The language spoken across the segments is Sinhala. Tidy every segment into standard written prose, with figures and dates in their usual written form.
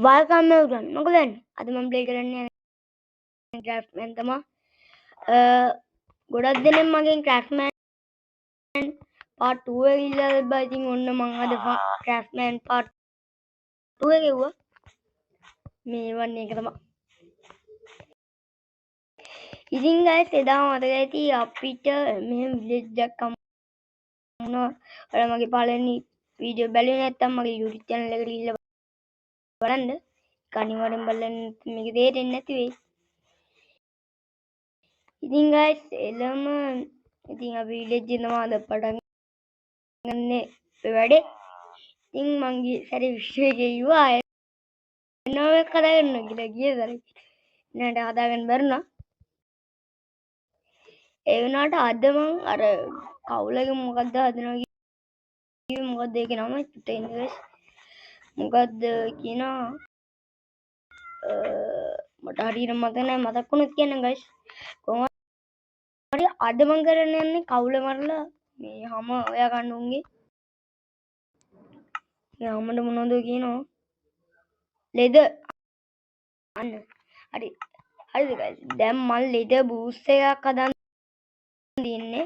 welcome everyone. Mogulen, අද මම ප්ලේ කරන්නේ ක්‍රාෆ්ට්මෑන් තමයි. ගොඩක් දෙනෙක් මගෙන් ක්‍රාෆ්ට්මෑන් part 2 එක ඉල්ලලා තිබ්බා. ඉතින් ඔන්න මම අද ක්‍රාෆ්ට්මෑන් part 2 එක ගෙව්වා. මේ වන්නේ එක තමයි. ඉතින් guys එදා මතක ඇති අපිට මෙහෙම විලේජ් එකක් වුණා. ඔයාලා මගේ පළවෙනි වීඩියෝ බැලුවේ නැත්නම් මගේ YouTube channel එකට ගිහිල්ලා බලන්න. අනිවාර්යෙන් බලන්න මේක තේරෙන්නේ නැති වෙයි. ඉතින් guys එළම ඉතින් අපි විලේජ් එකේ නමාද පටන් ගන්නේ වැඩේ. ඉතින් මං ගිය සැරේ විශ්ව එකේ ඉුවා එනවා කතා කරනවා කියලා ගිය සැරේ නේද හදාගන්න බැරුණා. ඒ වුණාට අද මං අර කවුලක මොකද්ද හදනවා කිව්වේ මොකද්ද ඒකේ නම පුතේ ඉන්නේ මොකද්ද කියනවා මට හරියට මතක නැහැ මතක් වුණොත් කියන්න guys. කොහොමද හරි අද මං කරන්න යන්නේ කවුල මරලා මේ හැම ඔයා ගන්න උන්ගේ යාමඩ මොනවද කියනවා ලෙද අන්න හරි හරිද guys දැන් මම ලෙද බූස්ට් එකක් හදන්න දින්නේ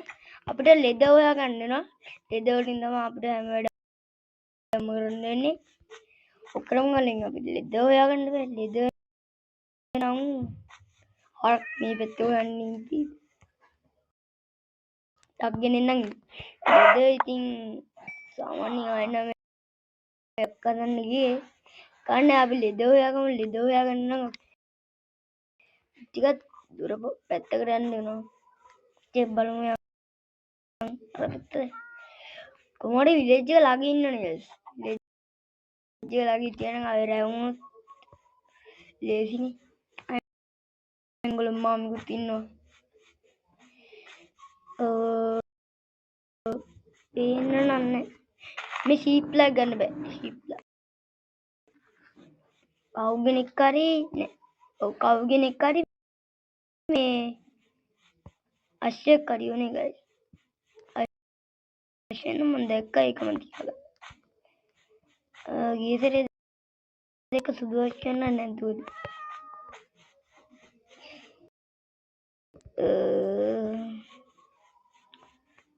අපිට ලෙද හොයා ගන්න වෙනවා ලෙද වලින් තමයි අපිට හැම වෙලේම කරන්න වෙන්නේ ඔක්කොම වලින් අපිට ලෙද හොයා ගන්න බෑ ලෙද නම් හරක් මේ පැත්තේ හොයන්නේ ඉතින් ටග්ගෙන නම් ලෙද ඉතින් සාමාන්‍ය අය නම් කරන්න ගියේ කන්නේ අපි ලෙද හොයාගමු ලෙද හොයාගන්න නම් ටිකක් දුර පැත්තකට යන්න වෙනවා ඒක බලමු අර පැත්තේ කොහොමද විලේජ් එක ළඟ ඉන්නනේ guys විලේජ් එක ළඟ තියන අය රැවුනොත් ලේසිනේ අංගල මාමිකුත් ඉන්නවා පේන්න නන්නේ මේ ෂීප්ලා ගන්න බෑ ෂීප්ලා කවුගෙනෙක් හරි නෑ ඔව් කවුගෙනෙක් හරි මේ අශ්වයක් හරි උනේ guys අශ්වයන් මම දැක්කා ඒකම තියලා ගියසරේ දෙක සුදු අශ්වයන් නැද්දුවද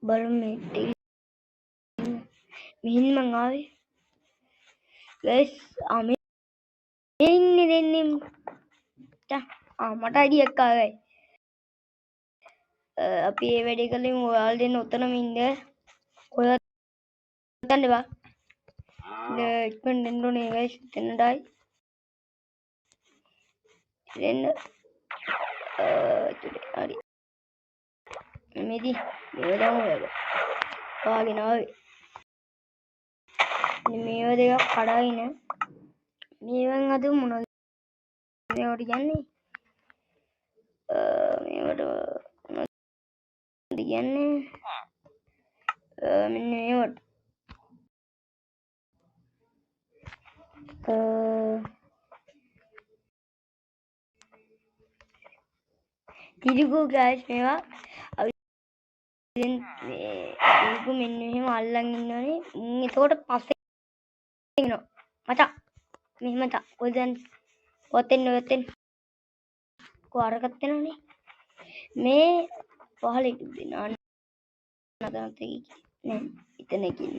බලමු මේ මෙහින් මං ආවේ guys අමේ ඉන්නේ දෙන්නේ මට අයිඩියා එකක් ආවයි අපි මේ වැඩේ කලින් ඔයාලා දෙන්න උතනම ඉන්න ඔයාලා ගන්න බා ඉක්මන් දෙන්න ඕනේ guys දෙන්නඩයි දෙන්න හරි මෙදි මේවදම වාගෙන ආවේ මේව දෙකක් කඩාගෙන මේවෙන් අද මොනවද මේවට කියන්නේ මේවට මොනවද කියන්නේ මෙන්න මේවට තිරිගෝ guys මේවා ඒක මෙන්න මෙහෙම අල්ලන් ඉන්නවනේ එතකොට පස්සේ එනවා මචං මෙහෙම මචං කොහෙද ඔතෙන් කොහරකට එනවනේ මේ පහලට දෙනවා නතනත් නෑ එතන කින්න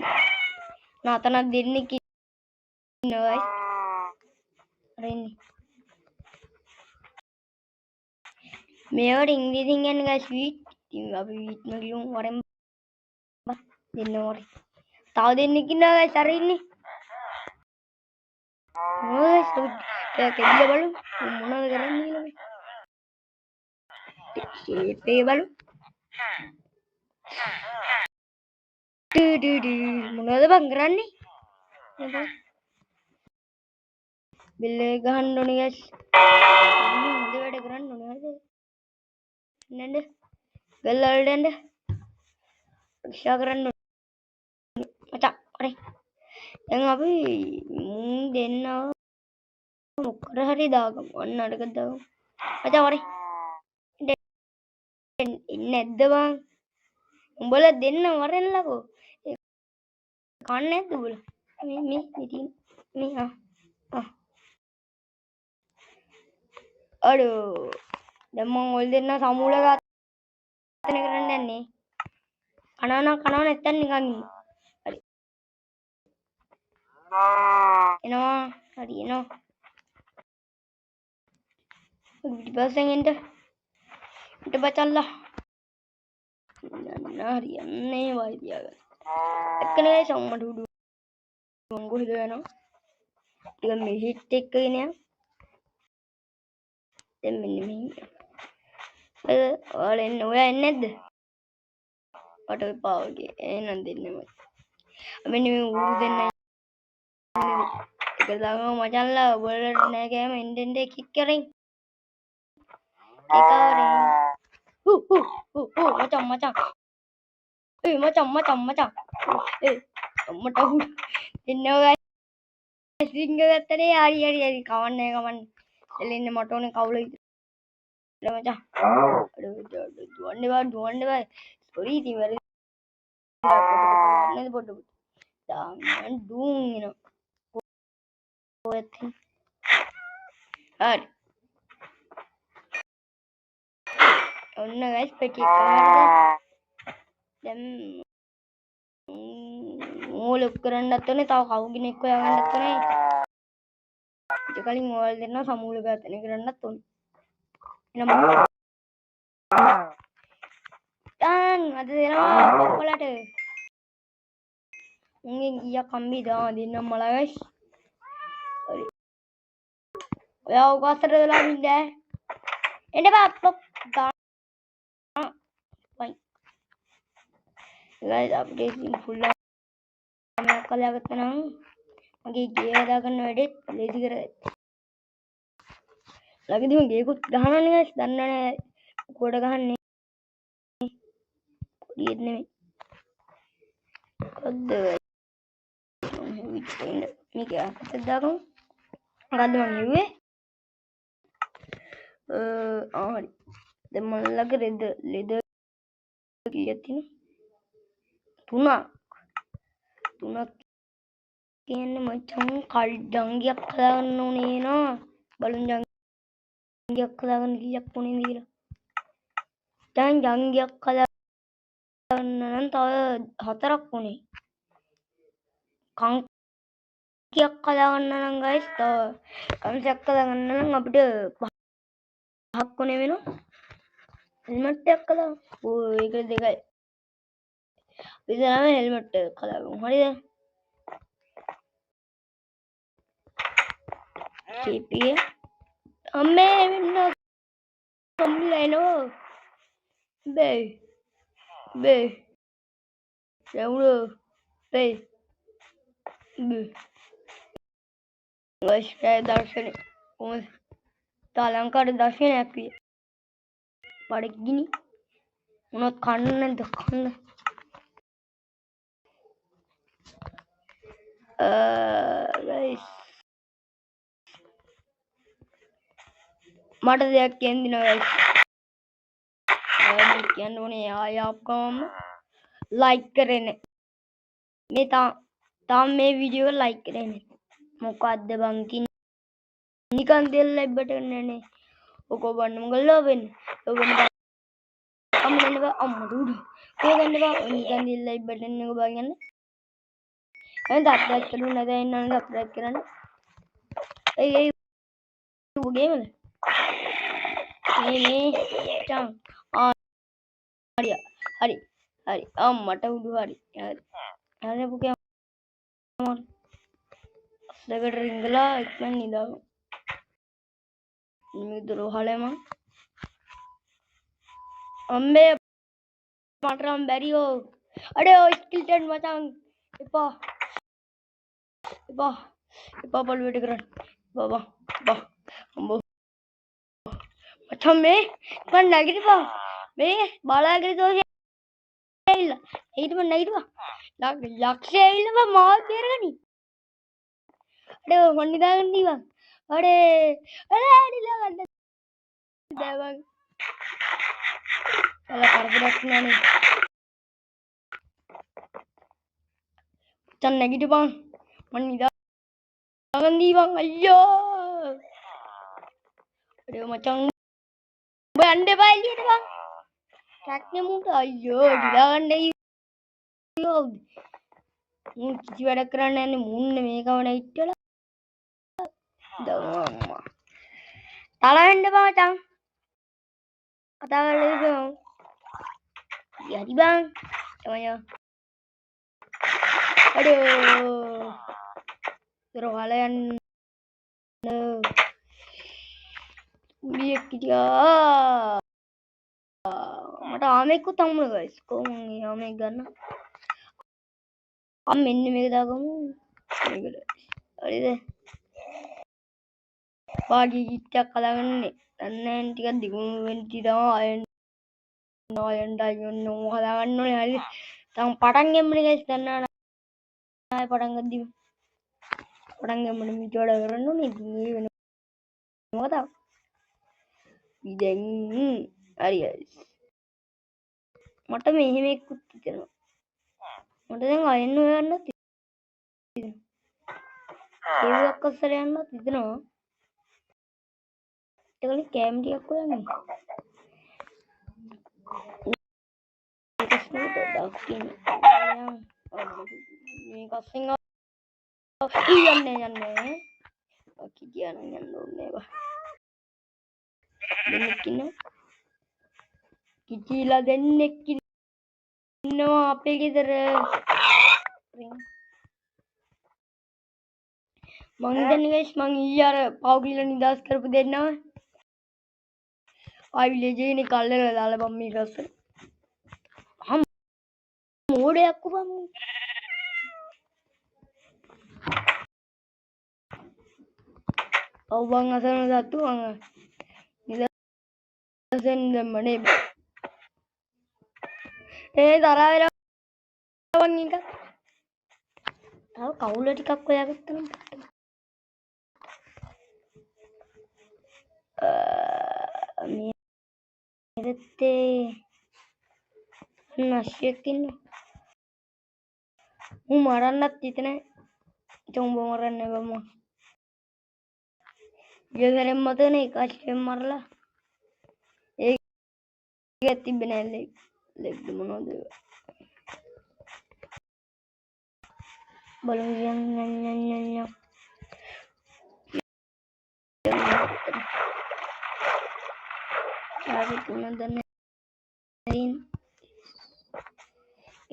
නතනක් දෙන්නෙක් ඉන්නවා අර ඉන්නේ මේවට ඉංග්‍රීසියෙන් කියන්නේ guys sweet ඉතින් අපි sweet ම කියමු වරෙන් දෙන්න වරේ තව දෙන්නෙක් ඉන්නවා guys අර ඉන්නේ ඔය කෙල්ල බලු මොනවද කරන්නේ කියලා ෂේප් එක බලු මොනවද බං කරන්නේ බෙල්ල ගහන්න ඕනේ guys හොඳ වැඩ කරන්න ඕනේ හරිද නේද බෙල්ල වලට එන්න උත්සාහ කරන්න මචං හරි දැන් අපි මුන් දෙන්නව මොකද හරි දාගමු අන්න අරක දාගමු මචං හරි ඉන්නේ නැද්ද බං උඹලා දෙන්න වරෙන්ලකෝ කන්නේ නැද්ද උඹලා මේ ඉතින් මේ අඩෝ දැන් මම ඔය දෙන්න සමූල ඝාතනය කරන්න යන්නේ. කනවා නැත්තම් නිකන් ඉන්න. හරි. එනවා. හරි එනවා. පිටිපස්සෙන් එන්න. ඊට බචල්ලා. හරි යන්නේ වයි තියාගන්න. එක්කනේ සම්මට උඩු. මං කොහෙද යනවා? ටික මෙහිත් එක්කගෙන යන්න. දැන් මෙන්න මෙහි. ඔයාලා එන්නේ ඔයා එන්නේ නැද්ද? මට එපා වගේ. එහෙනම් දෙන්නෙම. මෙන්න මේ ඌරු දෙන්න එක ළඟම මචංලා ඔයාලට නෑ කෑම එන්න කික් කරෙන්. ඒකාරේ. මචං. ඒ මචං. ඒ මට හු ඉන්නවා සිංග ගත්තනේ හරි කවන්නේ එළින්න මට ඕනේ කවුල විතර මචං. දුවන්න බෑ. සෝරි ඉතින් වැරදි. නේද පොඩ්ඩ. දාන්න දුන් එනවා. හරි. ඔන්න ගයිස් පෙටි කාර්යය දැන් මූලක් කරන්නත් ඕනේ තව කවුගෙනෙක් හොයාගන්නත් ඕනේ ඊට කලින් ඔයාලා දෙන්න සමූල ඝාතනය කරන්නත් ඕනේ එහෙනම් ටන් අද දෙනවා ඔයාලට උන්ගෙන් කීයක් කම්බි දාන දෙන්නම් මලා ගයිස් හරි ඔයා උගස්සට වෙලා ඉන්න එන්න බා guys update full කළා ගත්තා නම් මගේ ගේ හදාගන්න වැඩෙත් ලේසි කරගත්තා. ළඟදී මම ගේකුත් ගහනවනේ guys දන්නවනේ කොට ගහන්නේ. කොඩියෙත් නෙමෙයි. කොද්ද මේක අතට දාගමු. මොකද්ද මම හෙව්වේ? හරි. දැන් මම ළඟ ලෙද කීයක් තියෙනවද? තුනක් කියන්නේ මචං කල් ජංගියක් හදාගන්න ඕනේ නා බලුන් ජංගියක් හදාගන්න කීයක් ඕනේද කියලා දැන් ජංගියක් හදාගන්න නම් තව 4ක් ඕනේ කංකියක් හදාගන්න නම් guys තව කංශයක් හදාගන්න නම් අපිට 5ක් ඕනේ වෙනවා හෙල්මට් එකක් හදාගන්න ඕ ඒක දෙකයි විතරම හෙල්මට් එක හදාගමු හරිද CPA අම්මේ මෙන්න කම්බිලා බේ යවුන බේ ගස්කේ දර්ශන කොහොමද තාලංකාර දර්ශනයක් විය බඩගිනි මොනවත් කන්න නැද්ද කන්න guys මට දෙයක් කියන්න දිනවා guys කියන්න ඕනේ ආයප්කම ලයික් කරන්නේ මේ තාම මේ වීඩියෝ එක ලයික් කරන්නේ මොකද්ද බං කින්නේ නිකන් දෙල්ලයි බටන්නේ ඔක බන්න මොකල්ලා වෙන්නේ ඔබ අම්මනේ අම්මට උඩ ඔය ගන්න බා නිකන් දෙල්ලයි බටන්නේ ඔබ ගන්න එහෙනම් අප්ලෝඩ් කරුණ නැද එන්නවද අප්ලෝඩ් කරන්න ඒ ගේමද මේ චං හරි අම්මට උඩු හරි හරි පුකේ අස්සකට රිංගලා ඉක්මන් නිදාගමු මේ දොර වහලම අම්මේ මට නම් බැරියෝ අඩේ ඔය ස්කිල්ටන් මචං එපා බලුවට කරන්න බබා අම්බෝ මචං මේ මන් නැගිටපා මේ බලාගෙන දෝෂය ඇවිල්ලා නැගිටපා ලක්ෂය ඇවිල්ලා මාව බේරගනි අඩේ මන් නිදාගන්න දීවා අඩේ නිදාගන්න දැන් කරදරයක් නෑනේ මචං නැගිටපන් මන් නිදාගන්න දීවා අයියෝ අර මචං ඔබ යන්න එපා එළියට බං. ට්‍රැක් නෙමුට අයියෝ දිලා ගන්න අයියෝ. මුන් කිසි වැඩක් කරන්න යන්නේ මුන්න මේකම නැයිට්ටලා. දවම්මා. තාලා වෙන්න එපා මචං. කතා කරලා ඉතින්. යටි බං. තමයි. අඩෝ. දරවල යන්න. උලියක් කිටියා. මට ආමෙක්කුත් හම්බුණා ගයිස්. කොහොමද මේ ආමෙක් ගන්න? මෙන්න මේක දාගමු. මේකට. හරිද? පාඩි කිට්ටක් හදාගන්නේ. දැන් ටිකක් දිගුම වෙන්න තමයි අයන් හදාගන්න ඕනේ. හරිද? තම පටන් ගමුනේ ගයිස්. දැන් ආයෙ පටන් ගද්දි පටන් ගමුනේ මේක වැඩ කරන්න ඕනේ. මේ වෙන මොකද? දැන් හරි ගයිස්. මට මෙහෙම එක්කුත් හිතෙනවා. මට දැන් අයන්න හොයන්නත් ඒකක් අස්සර යන්නත් හිතෙනවා. ඒකනේ කැම් ටිකක් හොයන්නේ. මේක දක්කින් මේක අස්සෙන් යන්නේ. ඔකි කියන යන්න ඕනේ බා. දෙන්නෙක් ඉන්නවා. කිචිලා දෙන්නෙක් ඉන්නවා අපේ ගෙදර. මං දැන් ගයිස් මං ඊයේ අර පවුගිල නිදාස් කරපු දෙන්නව ආයි විලේජ් එකේ කල්ලරලා දාලා බම් මේක අස්සර. මෝඩයක් උපම්. ඔව් බං අසරණ සතු මං නිදාසෙන් දැම්මනේ. තරහ වෙලා බං එක. තව කවුල ටිකක් හොයාගත්තා නම් මෙතේ නැෂයක් ඉන්නවා. මරන්නත් හිතනේ. උඹ මරන්නේ බම්ම. ගෙදරින් මතනේ කච්චෙන් මරලා. ඒක තිබ්බේ නෑ ලෙග් මොනවද? බලමු යන්න. ආරි තුනක් දැන්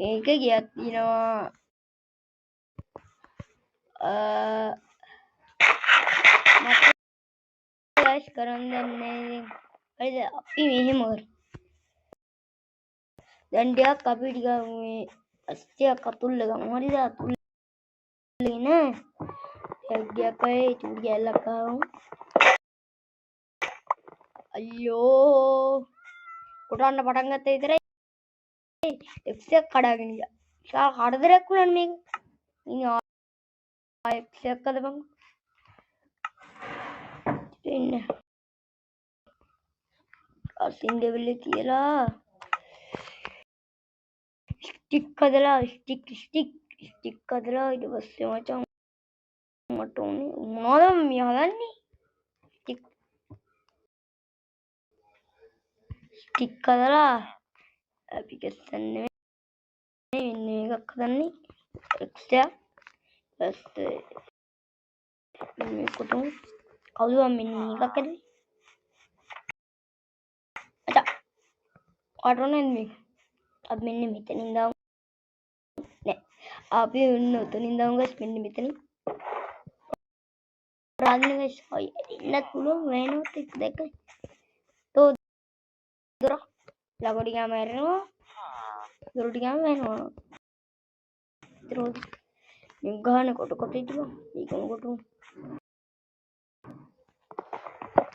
ඒක ගියක් දිනවා. මට ගයිස් කරන්න දෙන්නේ. හරිද? අපි මෙහෙම කර. දැන් ටිකක් අපි ටික මේ අස්තියක් අතුල්ල ගමු. හරිද? අතුල්ලේ නෑ. එක්ගයකේ චුටි ගැලක් ආවම. අයියෝ. කොටන්න පටන් ගත්ත විතරයි එක්ස් එක කඩාගෙන ගියා. ශා හතරක් වුණානේ මේක. ඉතින් එක්ස් එක කඩපන්. ඉන්න. අසින් දෙවිලේ තියලා ස්ටික් හදලා ස්ටික් හදලා ඊට පස්සේ මචං මට උනේ මොනවද මේ හදන්නේ? ස්ටික් හදලා ඇප්ලිකේෂන් නෙමෙයි මෙන්න එකක් හදන්නේ. එක්ස්ට්‍රා ඊපස්සේ මේකට කවුද මෙන්න මේකක් හදන්නේ? අචා ආටෝනේ මේක. අපි මෙන්න මෙතනින් දාමු. නෑ අපි මෙන්න උතනින් දාමු ගයිස් මෙන්න මෙතනින්. රාගින ගයිස් හොයි එන්නත් පුළුවන් වෙනවත් එක දැක්කයි. තෝ දොර ලගොඩි ගාම ඇරෙනවා. දොරට ගාම වෙනවා. දොර මේ ගහන කොට හිටපන්. මේකම කොටමු.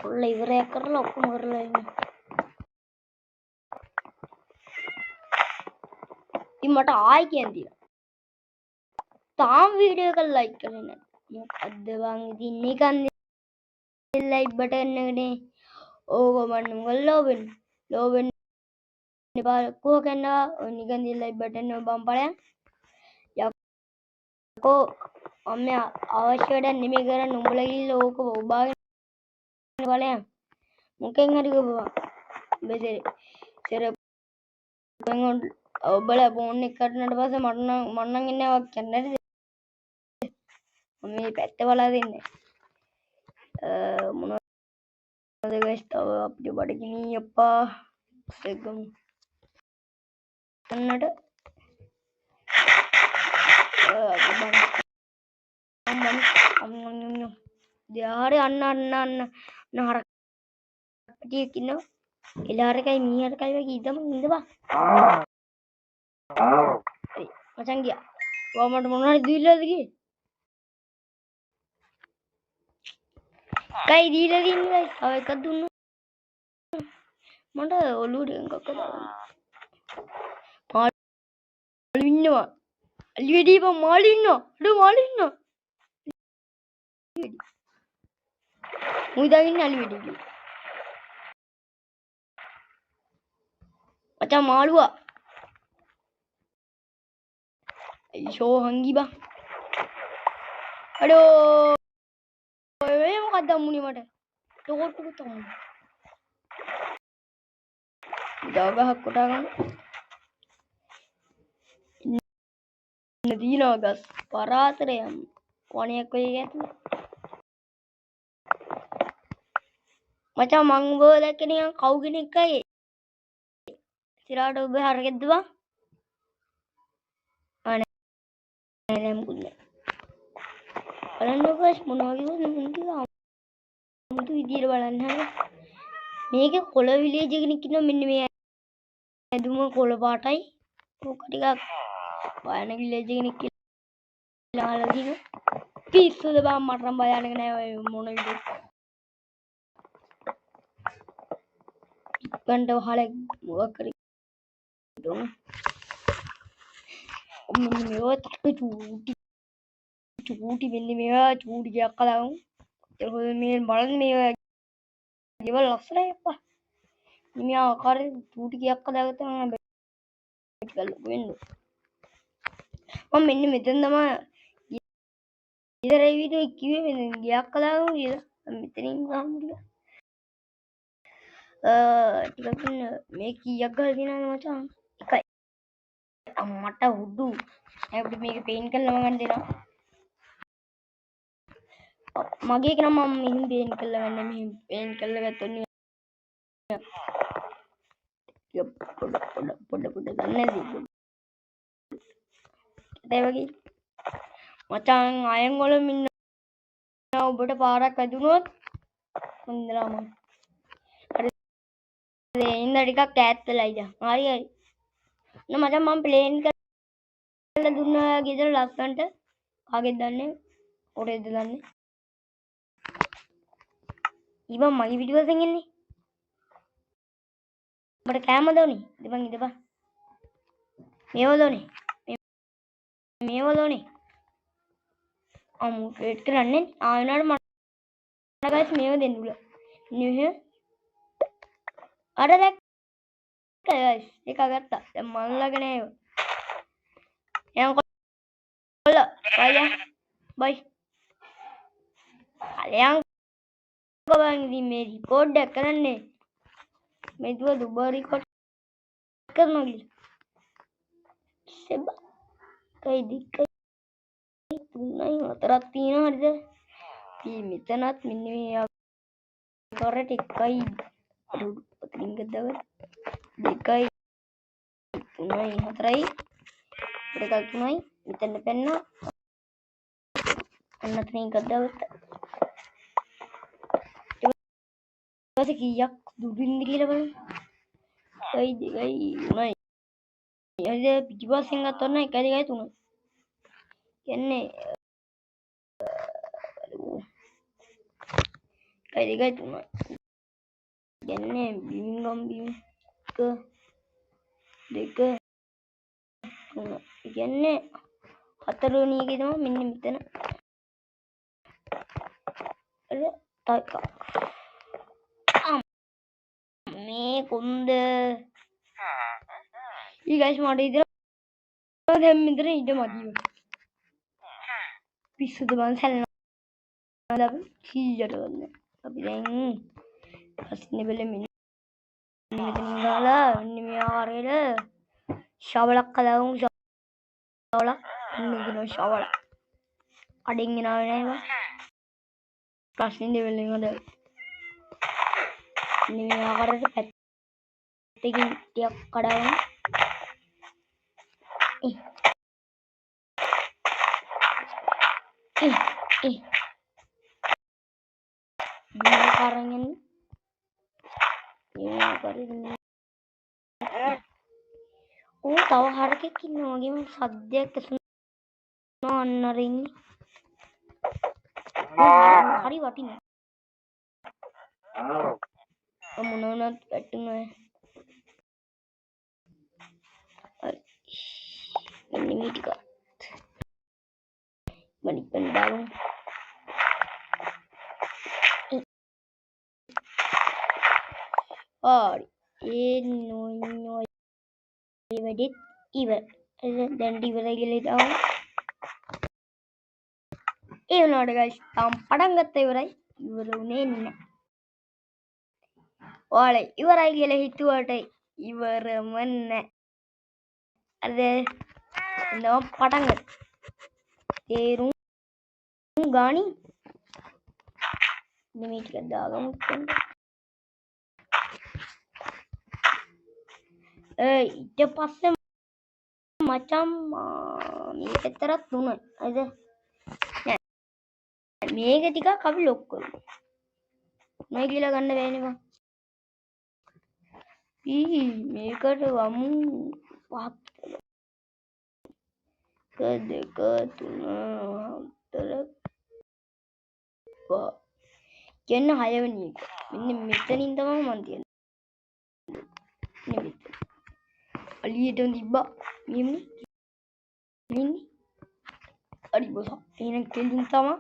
ඔල්ල ඉවරයක් කරලා ඔක්කොම කරලා ඉන්න. ඉතින් මට ආයි කියන්න තියෙනවා. තාම වීඩියෝ එක ලයික් කරන්නේ නැහැ. මොකද්ද බං ඉතින් නිකන් ලයික් බටන් එකනේ. ඕක මන්න මොකද ලෝ වෙන්න එපා කෝ කන්නා ඔය නිකන් ලයික් බටන් එක බම් බලයන්. යකෝ මම අවශ්‍ය වැඩක් නෙමෙයි කරන්නේ උඹලා ගිහිල්ලා ඕක ඔබාගෙන බලයන්. මොකෙන් හරි ගොබවා බෙසේ සෙරප්පෙන් ඔබලා ෆෝන් එක කඩනට පස්සේ මට නම් එන්නේ වක් කියන්නේ නැද්ද මම මේ පැත්ත බලා දෙන්නේ මොනවද ගයිස් තව අපිට බඩගිනි අප්පා එකම කන්නට දිහාරේ අන්න හරකටියෙක් ඉන්නවා එළාරකයි මීහරකයි වගේ ඉදම ඉඳපන් හරි මචං ගියා ඔයා මට මොනවා හරි දීලාද ගියේ කයි දීලා දින්නේ තව එකක් දුන්නු මට ඔලුවට එකක් දාන්න මාළු ඉන්නවා අලි වෙඩි බං මාළු ඉන්නවා මාළු ඉන්නවා මුයිදාගෙන අලි වෙඩි මචං මාළුවා අයිෂෝ හංගි බං අඩෝ ඔය මොකක්ද අම්මුනේ මට ටොකොට්ටුක තමයි දවගහක් කොටා ගන්න නදීනවා ගස් පරාතරය යම් වණයක් ඔය ඇතුලේ මචං මං උඹව දැක්කේ නිකන් කව් කෙනෙක් අය ඉතිරාට ඔබ හරකෙද්ද බං නෑ මුකුත් නෑ බලන්න ඔබස් මොනවා කිව්වද මං කිව්වා අමුතු විදියට බලන්න හරිය මේකේ කොළ විලේජ් කෙනෙක් ඉන්නවා මෙන්න මේ ඇදුම කොළ පාටයි ඕක ටිකක් භයානක විලේජ් කෙනෙක් කියලා අහලා දිනවා පිස්සුද බං මට නම් භයානක නෑ ඔය මොන විදියට ගන්ට වහලා මොකක් කරේ මෙන්න මේවා තට්ටු චූටි මෙන්න මේවා චූටි ගයක් කලාවු ඒක මේ බලන්න මේවා දේවල් ලස්සනයි අප්පා මේ ආකාරයේ චූටි ගයක් කදාගත්තා නම් බෙල්ල වෙන්න මම මෙන්න මෙතන තමයි ඉතරේ වීඩියෝ කිව්වේ මෙන්න ගයක් කදාගමු කියලා මෙතනින් ගහමු කියලා ටිකක් මේ කීයක් ගහලා තියෙනවද මචං එකයි මට උඩු අපිට මේක පේන්ට් කරලා ගන්න දෙනවා මගේ එක නම් මම මෙහෙම පේන්ට් කරලා ගන්න මෙහෙම පේන්ට් කරලා ගත්තොත් පොඩ ගන්න නැති ඒ වගේ මචං අයන් වල මින්න ඔබට පාරක් වැදුනොත් හොඳලාම හරි ඉන්න ටිකක් ඈත් වෙලා ඉඳ හරි නෝ මචං මම ප්ලේන් කරලා දුන්නා ගෙදර ලස්සන්ට කාගෙද දන්නේ ඔරේද දන්නේ ඉබන් මගේ පිටිපස්සෙන් එන්නේ ඔබට කෑම දෝනේ ඉඳපන් මේව දෝනේ මේව දෝනේ අමු වෙයිට් කරන්නේ ආයෙනාට මට ගයිස් මේව දෙන්න උල නෙහ අර දැක්ක ගයිස් එක ගත්තා දැන් මන් ළඟ නෑ ඒව යන් කොල්ල බයි අලයන් ගබන් ඉතින් මේ රෙකෝඩ් එක කරන්නේ මේ දුව දුබ රෙකෝඩ් කරනවා කියලා සෙබ කයි දික්කයි තුනයි හතරක් තියෙනවා හරිද මේ මෙතනත් මෙන්න මේ කරට එකයි ඔතනින් ගද්දව දෙකයි තුනයි හතරයි දෙකක් තුනයි මෙතන පෙන්න අන්න අතනින් ගද්දවත් ඊට කීයක් දුරින්ද කියලා බලන්න එකයි දෙකයි තුනයි හරිද පිටිපස්සෙන් ගත්තොත් එකයි දෙකයි තුනයි කියන්නේ එකයි දෙකයි තුනයි කියන්නේ බිම්ගම් බිම් දෙක තුන කියන්නේ හතරවෙනි එකේ තමයි මෙන්න මෙතන අර තව මේ කොන්ද ඊ ගයිස් මට ඉතින් දැන් මෙතන ඉඳ මදිව පිස්සුද බං සැලනවා අපි කීයට ගන්න අපි දැන් ප්‍රශ්නේ බෙල මෙන්න මෙතනින් ගාලා මෙන්න මේ ආකාරයට ශවලක් හදාගමු. ශවලක් මෙන්න ශවලක් අඩින් එනව නේද? ප්‍රශ්නේ දෙවල් එක හදලා මෙන්න මේ ආකාරයට පැත්තකින් ටිකක් කඩාගෙන මේ ආකාරයෙන් මේ ආකාරයෙන් තව හරකෙක් ඉන්නවා වගේම සද්දයක් ඇසෙනවා අන්න අර ඉන්නේ. හරි වටිනවා. මොන වුණත් වැටුණා. මෙන්න මේ ටික මනික් බඳාගමු. හරි ඒ නෝයි වැඩිත් ඉවර. දැන් ඉවරයි කියලා හිතාමු. ඒ වුණාට guys තාම පටන් ගත්ත ඉවරයි. ඉවර උනේ නැහැ. ඔයාලා ඉවරයි කියලා හිතුවට ඉවරම නැහැ. අද නෝ පටන් ගත්තා. තේරුම් ගානි මේ ටික දාගමු. ඊට පස්සේ මචං මේක තරක් තුනයි. හරිද? මේක ටිකක් අපි ලොක් කරමු. මේ කියලා ගන්න බෑනේ බං. මේකට වමු 5 1 2 3 4 5 6 වෙනි එක. මෙන්න මෙතනින් තමයි මම තියන්නේ. මෙතන. අලියට තිබ්බා. මෙන්න. ඉන්නේ. අඩි බොස. එහෙනම් කෙලින් තමයි.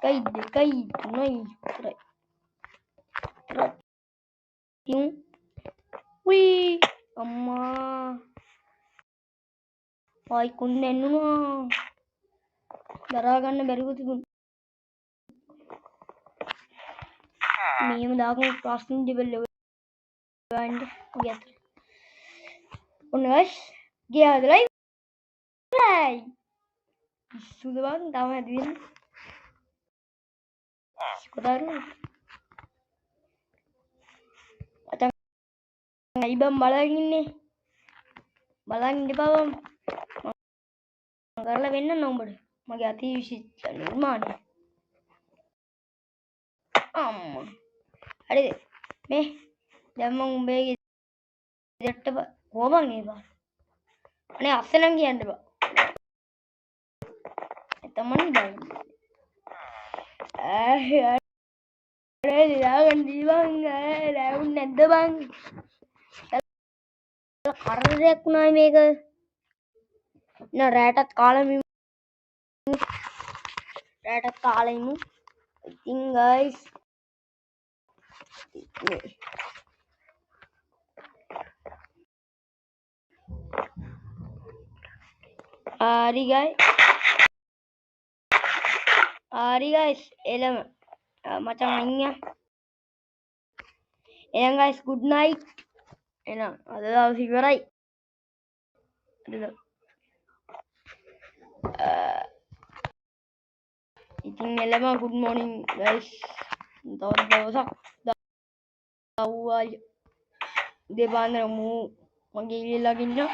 1 2 3 4 Wih, අම්මා. ආයි කුන් දැන්නුනා. දරා ගන්න බැරිව තිබුණා. මේම දාගමු ප්‍රශ්න දෙවල් ගන්න ගියත්. ඔන්න guys, ගියාදලයි. සුදු බං තමයි හදින්නේ. කොටාරු. අතන් අයිබම් බලන් ඉන්නේ. බලන් ඉඳපන්. මම කරලා වෙන්න නෝඹට. මගේ අති විශිෂ්ට නිර්මාණය. අම්මා. හරිද? මේ දැන් මම උඹේ ගෙදරට කොහොමද නේද? අනේ අස්සනම් කියන්න බා. තමන් බලන්න. දාගන්න දීවන් ලැබුණ නැද්ද බං? කරදරයක් වුණා මේක. රැටත් කාලෙම ඉතින් guys හරි guys එළම මචං අයියා. එහෙනම් guys good night. එහෙනම් අද දවස් ඉවරයි. ඉතින් එළම good morning guys. තවත් දවසක් දවුවා දෙපාන්දර මගේ ඊළඟින්න.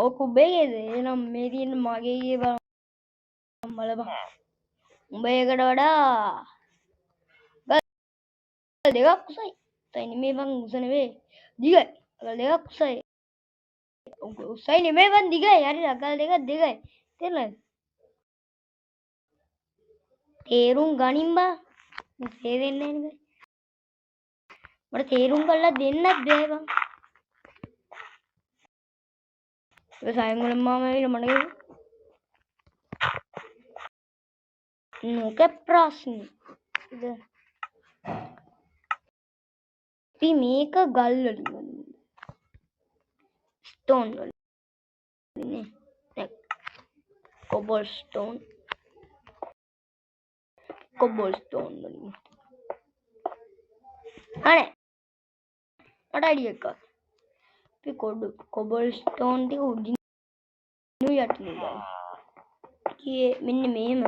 ඔක උඹේද? එහෙනම් මේ තියෙන මගේ ඊයේ බලපන්. උඹේකට වඩා දෙකක් උසයි. තයි නෙමෙයි බං උස නෙවෙයි. දිගයි. අකල් දෙකක් උසයි. උසයි නෙමෙයි බං දිගයි. හරි අකල් දෙකක් දිගයි. තේරෙනවද? තේරුම් ගනින් බා. මම තේරෙන්නේ නැහැ නේ. මට තේරුම් කරලා දෙන්නත් බෑ බං. ඒ සයන් වල මාම ඇවිල්ලා මට කිව්වා නොක ප්‍රශ්නේ. ඉතින් මේක ගල් වලින් ස්ටෝන් වලින් නේ. කොබල් ස්ටෝන් කොබල්ස්ටෝන් වලින් අනේ මට අයිඩියා එකක් අපි කොබල්ස්ටෝන් ටික උඩින් යටින් ගියේ මෙන්න මෙහෙම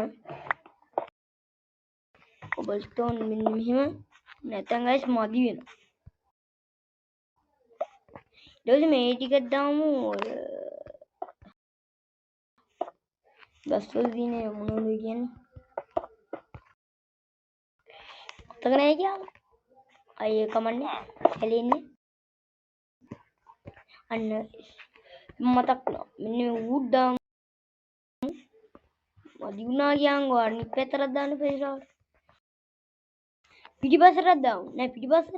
කොබල්ස්ටෝන් මෙන්න මෙහෙම නැත්නම් ගයිස් මදි වෙනවා ඊට මේ ටික දාමු ගස්වල දිනේ මොනවද කියන්නේ මතක නැහැ කියන්න අය කමන්නේ හැලෙන්නේ අන්න මතක් වුණා මෙන්න ඌඩ් දාමු මදි වුණා කියන්කෝ අනිත් පැත්තට දාන්න පෙරාවට පිටිපස්සට දාමු නෑ පිටිපස්සට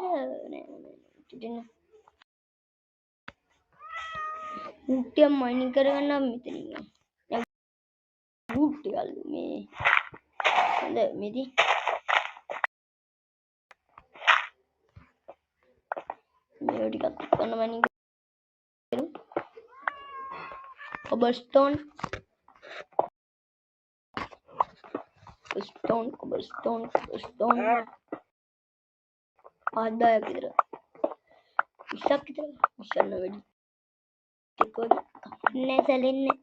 නෑ ඌට්ටිය මයිනින් කරගන්න මෙතනින් ඌට්ටි ගල්ලු මේ හොඳ මෙදි මේ ටිකක් කරන මයිනින් කරමු කොබල්ස්ටෝන් ආදායක් විතර 20ක් විතර ඉස්සන්න වැඩි ටිකක් නෑ සැලෙන්නේ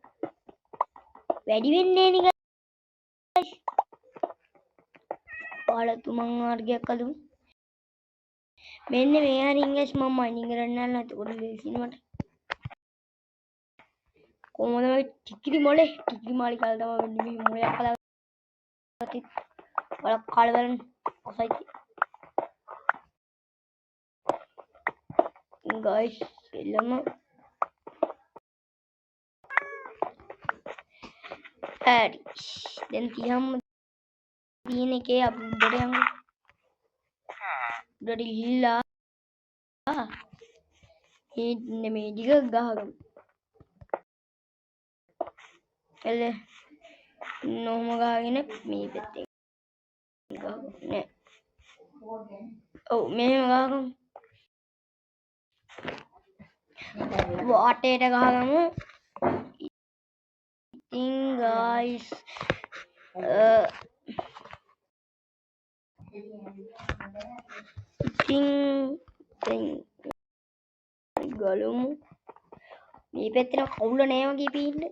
වැඩි වෙන්නේ නේ ගයිස් පාලතුමන් මාර්ගයක් අදුමු මෙන්න මේ හරින් ගයිස් මම මයිනින් කරන්න යනවා එතකොට ලේසියි මට කොහොමද මේ ටිකිරි මාලි කාලා තමයි වෙන්නේ මේ මොලයක් හදාගත්තත් බලක් කාලා බලන්න ඔසයි guys එළම හරි දැන් තියම් තියෙන එකේ අපි උඩට යමු උඩට ගිහිල්ලා මේ ටික ගහගමු එළ නොම ගහගෙන මේ පැත්තේ ගහගමු නෑ ඔව් මෙහෙම ගහගමු වටේට ගහගමු ඉතින් guys ඉතින් ගලමු මේ පැත්තේ කවුල නෑ වගේ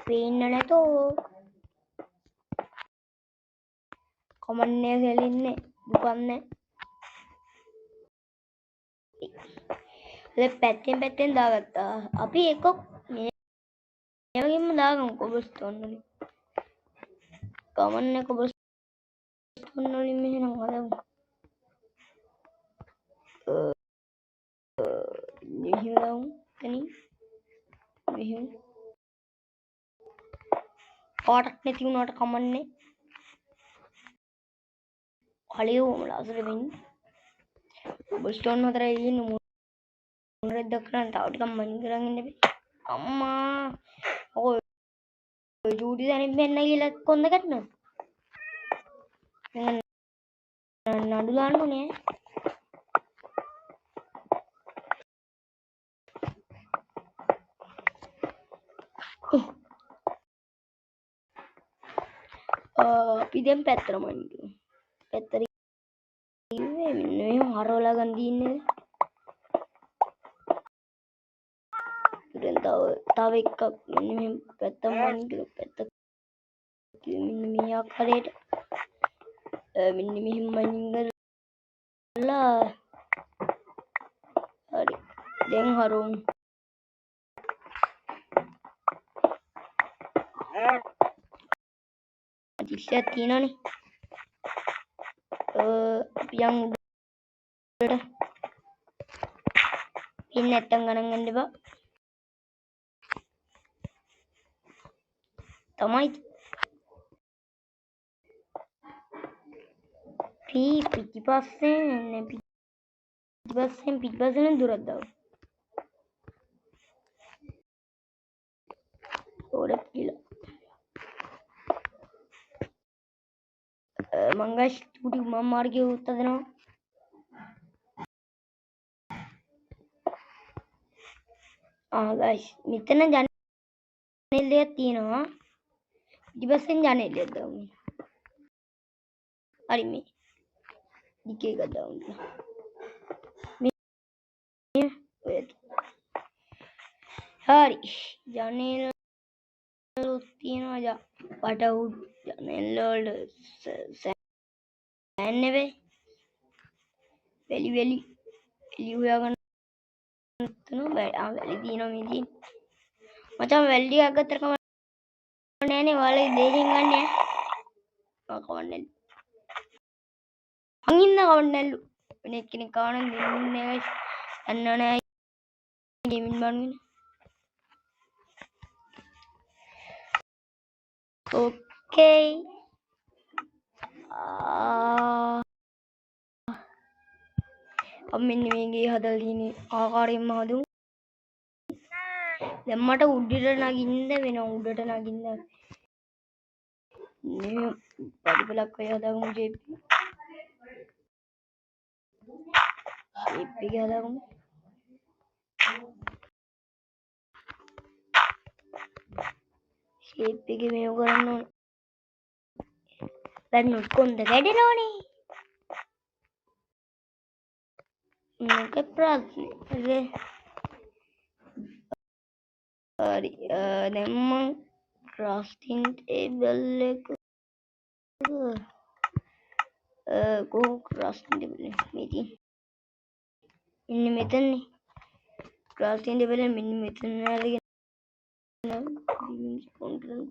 පේන්න නැතෝ කමන්නේ සෙලින්නේ දුකන්නේ පැත්තෙන් දාගත්තා අපි එක මේ වගේම දාගමු කොබල්ස්ටෝන් වලින් කමන්නේ කොබල්ස්ටෝන් වලින් මෙහෙම හදමු මෙහෙම දාමු එතනින් මෙහෙම පාටක් නැති වුණාට කමන්නේ කලියෝම ලස්සන වෙන්නේ කොබල්ස්ටෝන් හතරයි ඉන්නේ මොනරෙද්ද කරන්න තව ටිකක් මයින් කරන් ඉන්න බෑ අම්මා ඔය ජූඩි දැනින් මෙන්න කියලා කොන්ද ගන්නවා නඩු දාන්න ඕනේ අපි දැන් පැත්තට මයින් කරමු පැත්තට ඉන්නේ මෙන්න මෙහෙම හරවලා ගන්න දින්නේ තව එකක් මෙන්න මෙහෙම පැත්තම මයින් කරමු පැත්ත මෙන්න මේ ආකාරයට මෙන්න මෙහෙම මයින් කරලා හරි දැන් හරවමු ඉස්සෙත් තියෙනනේ යන් උඩට පින් නැත්තම් ගණන් ගන්න එපා තමයි පිටිපස්සෙන් දුරක් දාමු ඕඩක් කියලා මංගස් චුටි මම මාර්ගය උත්තර දෙනවා guys මෙතන ජනෙල් දෙකක් තියෙනවා ඉතිපස්සෙන් ජනෙලෙ දාමු. හරි මේ ඩිකේ එකක් දාමු. මේ හරි ජනෙල තියෙනවා පටවුඩ් ජනෙල් වලට සෑන් නෙවෙයි වෙලි හොයාගන්න තියෙනවා වැලි තියෙනවා මේ තියෙන මචං වැලි ටිකක් ගත්තට කමක් නෑනේ ඔයාලගේ දේශෙන් ගන්න ඈ කවන්නෑ මං ඉන්න කවන්නෑලු වෙන එක්කෙනෙක් කවන්න දෙන්නේ නෑ යන්න නෑ ගේමින් බන්ගෙන ඕකේ මෙන්න මේගේ හදලා තියෙන ආකාරයෙන්ම හදමු. දැන් මට උඩට නගින්න වෙනවා උඩට නගින්න. මේ පරිපලක් ඔය හදාගමු shape එක හදාගමු. shape එක මේව කරන්න ඕනේ. දැන් කොන්ද කැඩෙනවනේ. මේක ප්‍රශ්නේ. හරි දැන් මම crafting table එක crafting table මේ තියෙන්නේ මෙන්න මෙතනනේ crafting table මෙන්න මෙතන අරගෙන control